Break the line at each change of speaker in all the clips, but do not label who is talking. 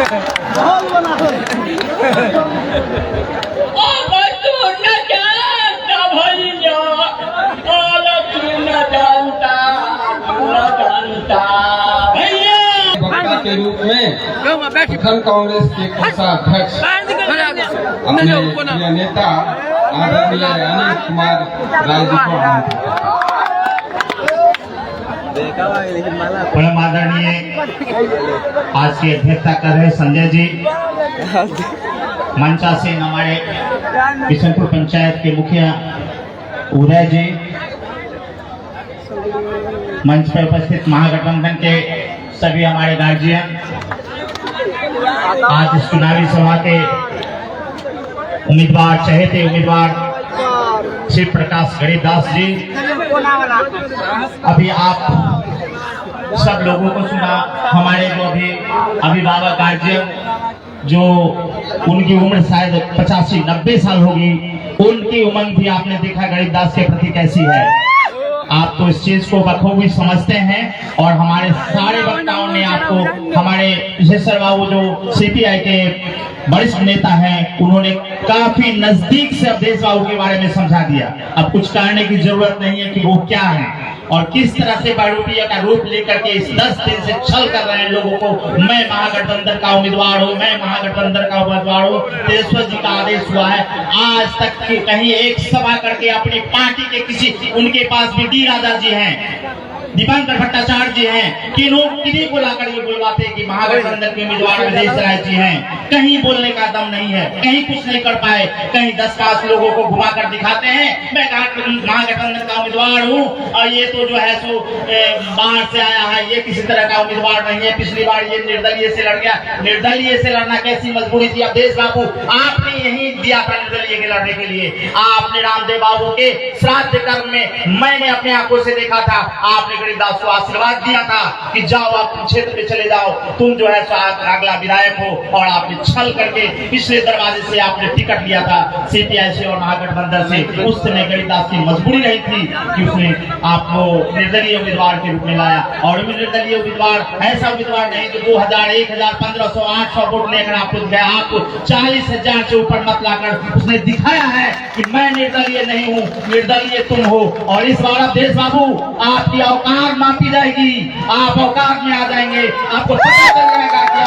के रूप में प्रखंड कांग्रेस के कोषाध्यक्ष अपने प्रिय नेता आदरणीय अनिल कुमार राय जी को
परम आदरणीय आज की अध्यक्षता कर रहे संजय जी, मंचा से हमारे बिशनपुर पंचायत के मुखिया उदय जी, मंच पर उपस्थित महागठबंधन के सभी हमारे गार्जियन, आज इस चुनावी सभा के उम्मीदवार, चहेते उम्मीदवार शिव प्रकाश गणेशदास जी, अभी आप सब लोगों को सुना। हमारे जो भी अभिभावक गार्जियन, जो उनकी उम्र शायद 85-90 साल होगी, उनकी उमंग भी आपने देखा गणेशदास के प्रति कैसी है। आप तो इस चीज को बखूबी समझते हैं और हमारे सारे वक्ताओं ने आपको, हमारे विशेषर बाबू जो सीपीआई के वरिष्ठ नेता हैं, उन्होंने काफी नजदीक से अवधेश बाबू के बारे में समझा दिया। अब कुछ कहने की जरूरत नहीं है कि वो क्या है और किस तरह से बारूपिया का रूप लेकर के इस 10 दिन से छल कर रहे हैं लोगों को। मैं महागठबंधन का उम्मीदवार हूँ, मैं महागठबंधन का उम्मीदवार हूँ। तेजस्वी जी का आदेश हुआ है, आज तक की कहीं एक सभा करके अपनी पार्टी के किसी, उनके पास भी डी राजा जी हैं, दीपांकर भट्टाचार्य जी हैं, किन्हीं को लाकर ये बुलवाते कि महागठबंधन के उम्मीदवार अवधेश राय जी हैं। कहीं बोलने का दम नहीं है, कहीं कुछ नहीं कर पाए, कहीं 10-5 लोगों को घुमा कर दिखाते हैं मैं महागठबंधन का उम्मीदवार हूँ और ये तो जो है सो बाहर से आया है, ये किसी तरह का उम्मीदवार नहीं है। पिछली बार ये निर्दलीय से लड़ गया। निर्दलीय से लड़ना कैसी मजबूरी थी अवधेश बाबू? आपने यही दिया था निर्दलीय के लड़ने के लिए। आपने रामदेव बाबू के श्राद्ध कर्म में मैंने अपने आंखों से देखा था, आपने गणेशदास को आशीर्वाद दिया था कि जाओ आप क्षेत्र में चले जाओ, तुम जो है अगला विधायक हो, और आपने छल करके पिछले दरवाजे से आपने टिकट लिया था सीपीआई से और महागठबंधन से। उस समय गणेशदास की मजबूरी नहीं थी कि उसने आपको निर्दलीय उम्मीदवार के रूप में लाया। और निर्दलीय उम्मीदवार ऐसा उम्मीदवार नहीं जो 2000, 1000, 1500, 800 वोट लेकर आपको गया, आपको 40,000 से ऊपर मत लाकर उसने दिखाया है कि मैं निर्दलीय नहीं हूँ, निर्दलीय तुम हो। और इस बार अवधेश बाबू आपकी औकात मापी जाएगी, आप औकात में आ जाएंगे, आपको पता चल जाएगा कि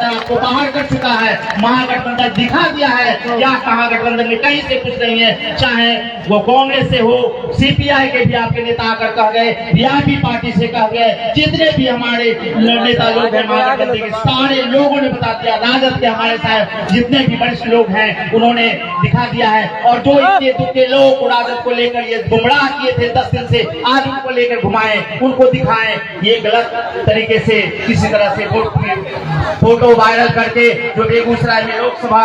आपको बाहर कर चुका है। महागठबंधन दिखा दिया है क्या महागठबंधन में कहीं से कुछ नहीं है, चाहे वो कांग्रेस से हो, सीपीआई के भी आपके नेता आकर कह गए, वीआईपी पार्टी से कह गए, जितने भी हमारे नेता लोग हैं महागठबंधन के, सारे लोगों ने बता दिया। राजद के हमारे साहब जितने भी वरिष्ठ लोग हैं उन्होंने दिखा दिया है। और जो इतने दुखे लोग राजद को लेकर ये गुमराह किए थे 10 दिन से, आज उनको लेकर घुमाएं, उनको दिखाएं। ये गलत तरीके से किसी तरह से फोटो वायरल करके जो बेगूसराय में लोकसभा